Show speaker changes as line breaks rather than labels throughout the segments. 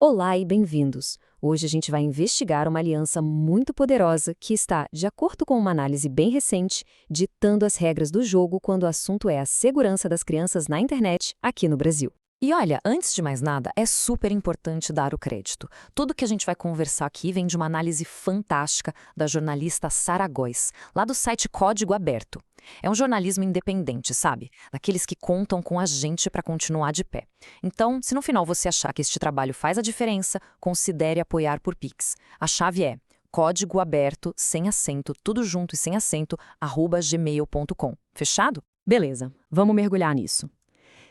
Olá e bem-vindos! Hoje a gente vai investigar uma aliança muito poderosa que está, de acordo com uma análise bem recente, ditando as regras do jogo quando o assunto é a segurança das crianças na internet aqui no Brasil.
E olha, antes de mais nada, é super importante dar o crédito. Tudo que a gente vai conversar aqui vem de uma análise fantástica da jornalista Sara Góes, lá do site Código Aberto. É um jornalismo independente, sabe? Daqueles que contam com a gente para continuar de pé. Então, se no final você achar que este trabalho faz a diferença, considere apoiar por Pix. A chave é código aberto, sem acento, tudo junto e sem acento, @gmail.com. Fechado?
Beleza, vamos mergulhar nisso.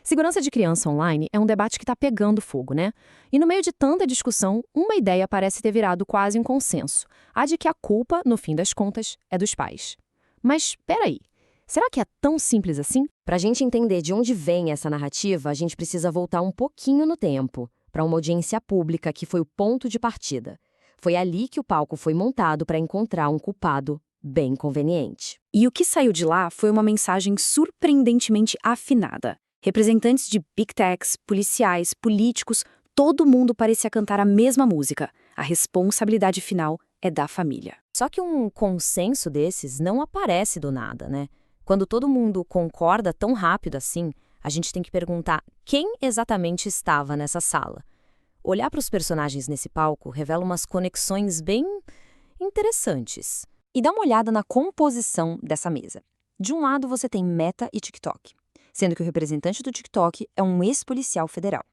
Segurança de criança online é um debate que está pegando fogo, né? E no meio de tanta discussão, uma ideia parece ter virado quase um consenso: a de que a culpa, no fim das contas, é dos pais. Mas, peraí, será que é tão simples assim? Para a gente entender de onde vem essa narrativa, a gente precisa voltar um pouquinho no tempo, para uma audiência pública que foi o ponto de partida. Foi ali que o palco foi montado para encontrar um culpado bem conveniente.
E o que saiu de lá foi uma mensagem surpreendentemente afinada. Representantes de Big Techs, policiais, políticos, todo mundo parecia cantar a mesma música. A responsabilidade final é da família.
Só que um consenso desses não aparece do nada, né? Quando todo mundo concorda tão rápido assim, a gente tem que perguntar quem exatamente estava nessa sala. Olhar para os personagens nesse palco revela umas conexões bem interessantes. E dá uma olhada na composição dessa mesa. De um lado você tem Meta e TikTok, sendo que o representante do TikTok é um ex-policial federal.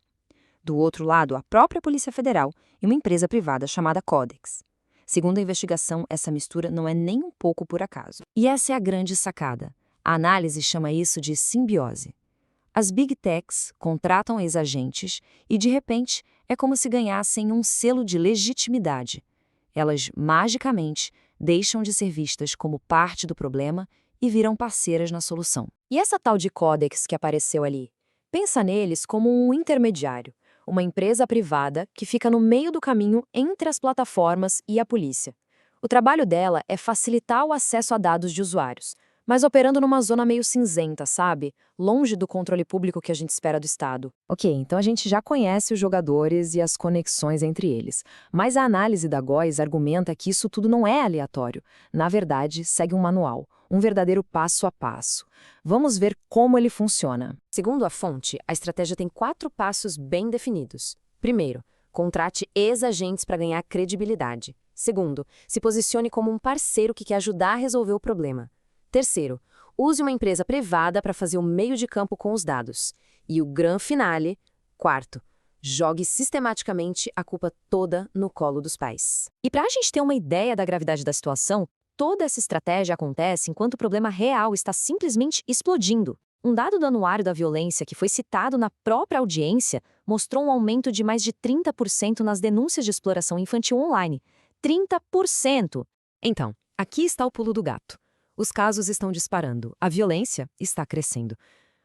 Do outro lado, a própria Polícia Federal e uma empresa privada chamada Codex. Segundo a investigação, essa mistura não é nem um pouco por acaso. E essa é a grande sacada. A análise chama isso de simbiose. As Big Techs contratam ex-agentes e, de repente, é como se ganhassem um selo de legitimidade. Elas, magicamente, deixam de ser vistas como parte do problema e viram parceiras na solução. E essa tal de Codex que apareceu ali? Pensa neles como um intermediário, uma empresa privada que fica no meio do caminho entre as plataformas e a polícia. O trabalho dela é facilitar o acesso a dados de usuários, mas operando numa zona meio cinzenta, sabe? Longe do controle público que a gente espera do Estado. Ok, então a gente já conhece os jogadores e as conexões entre eles. Mas a análise da Góes argumenta que isso tudo não é aleatório. Na verdade, segue um manual, um verdadeiro passo a passo. Vamos ver como ele funciona. Segundo a fonte, a estratégia tem 4 passos bem definidos. Primeiro, contrate ex-agentes para ganhar credibilidade. Segundo, se posicione como um parceiro que quer ajudar a resolver o problema. Terceiro, use uma empresa privada para fazer o meio de campo com os dados. E o gran finale, quarto, jogue sistematicamente a culpa toda no colo dos pais. E para a gente ter uma ideia da gravidade da situação, toda essa estratégia acontece enquanto o problema real está simplesmente explodindo. Um dado do Anuário da Violência que foi citado na própria audiência mostrou um aumento de mais de 30% nas denúncias de exploração infantil online. 30%! Então, aqui está o pulo do gato. Os casos estão disparando, a violência está crescendo.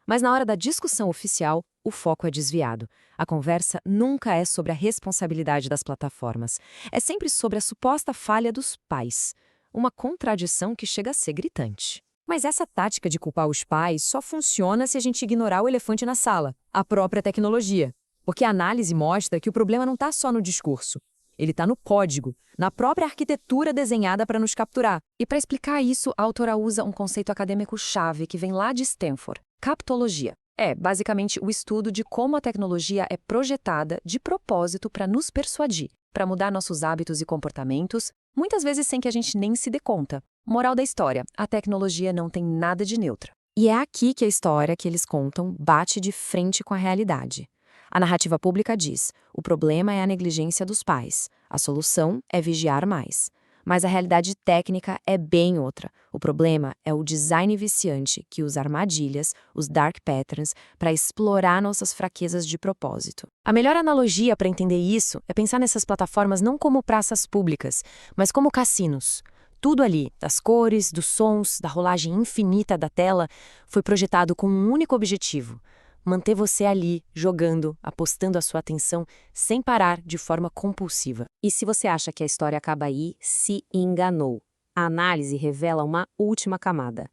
Mas na hora da discussão oficial, o foco é desviado. A conversa nunca é sobre a responsabilidade das plataformas. É sempre sobre a suposta falha dos pais. Uma contradição que chega a ser gritante. Mas essa tática de culpar os pais só funciona se a gente ignorar o elefante na sala, a própria tecnologia. Porque a análise mostra que o problema não está só no discurso. Ele está no código, na própria arquitetura desenhada para nos capturar. E para explicar isso, a autora usa um conceito acadêmico-chave que vem lá de Stanford, captologia. É, basicamente, o estudo de como a tecnologia é projetada de propósito para nos persuadir, para mudar nossos hábitos e comportamentos, muitas vezes sem que a gente nem se dê conta. Moral da história, a tecnologia não tem nada de neutra. E é aqui que a história que eles contam bate de frente com a realidade. A narrativa pública diz: o problema é a negligência dos pais, a solução é vigiar mais. Mas a realidade técnica é bem outra. O problema é o design viciante que usa armadilhas, os dark patterns, para explorar nossas fraquezas de propósito. A melhor analogia para entender isso é pensar nessas plataformas não como praças públicas, mas como cassinos. Tudo ali, das cores, dos sons, da rolagem infinita da tela, foi projetado com um único objetivo: manter você ali, jogando, apostando a sua atenção, sem parar de forma compulsiva. E se você acha que a história acaba aí, se enganou. A análise revela uma última camada.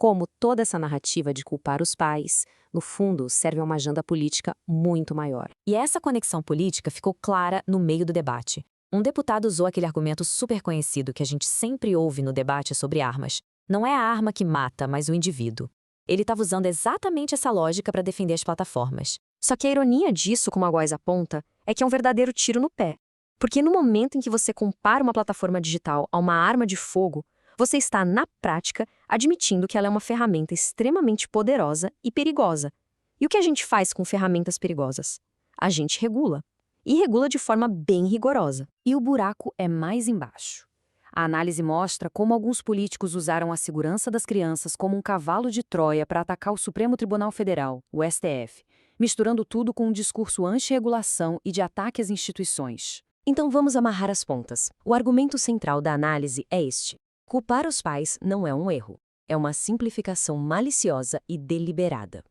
como toda essa narrativa de culpar os pais, no fundo, serve a uma agenda política muito maior. E essa conexão política ficou clara no meio do debate. Um deputado usou aquele argumento super conhecido que a gente sempre ouve no debate sobre armas. Não é a arma que mata, mas o indivíduo. Ele estava usando exatamente essa lógica para defender as plataformas. Só que a ironia disso, como a Góes aponta, é que é um verdadeiro tiro no pé. Porque no momento em que você compara uma plataforma digital a uma arma de fogo, você está, na prática, admitindo que ela é uma ferramenta extremamente poderosa e perigosa. E o que a gente faz com ferramentas perigosas? A gente regula. E regula de forma bem rigorosa.
E o buraco é mais embaixo. A análise mostra como alguns políticos usaram a segurança das crianças como um cavalo de Troia para atacar o Supremo Tribunal Federal, o STF, misturando tudo com um discurso anti-regulação e de ataque às instituições.
Então vamos amarrar as pontas. O argumento central da análise é este. Culpar os pais não é um erro. É uma simplificação maliciosa e deliberada.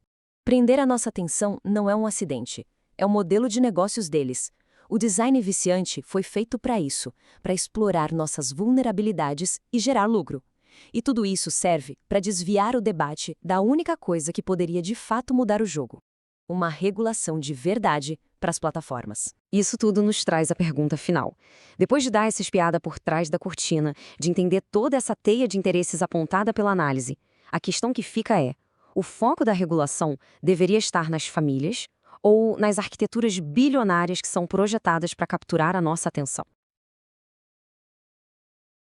Prender a nossa atenção não é um acidente. É o modelo de negócios deles. O design viciante foi feito para isso, para explorar nossas vulnerabilidades e gerar lucro. E tudo isso serve para desviar o debate da única coisa que poderia de fato mudar o jogo. Uma regulação de verdade para as plataformas.
Isso tudo nos traz a pergunta final. Depois de dar essa espiada por trás da cortina, de entender toda essa teia de interesses apontada pela análise, a questão que fica é: o foco da regulação deveria estar nas famílias ou nas arquiteturas bilionárias que são projetadas para capturar a nossa atenção?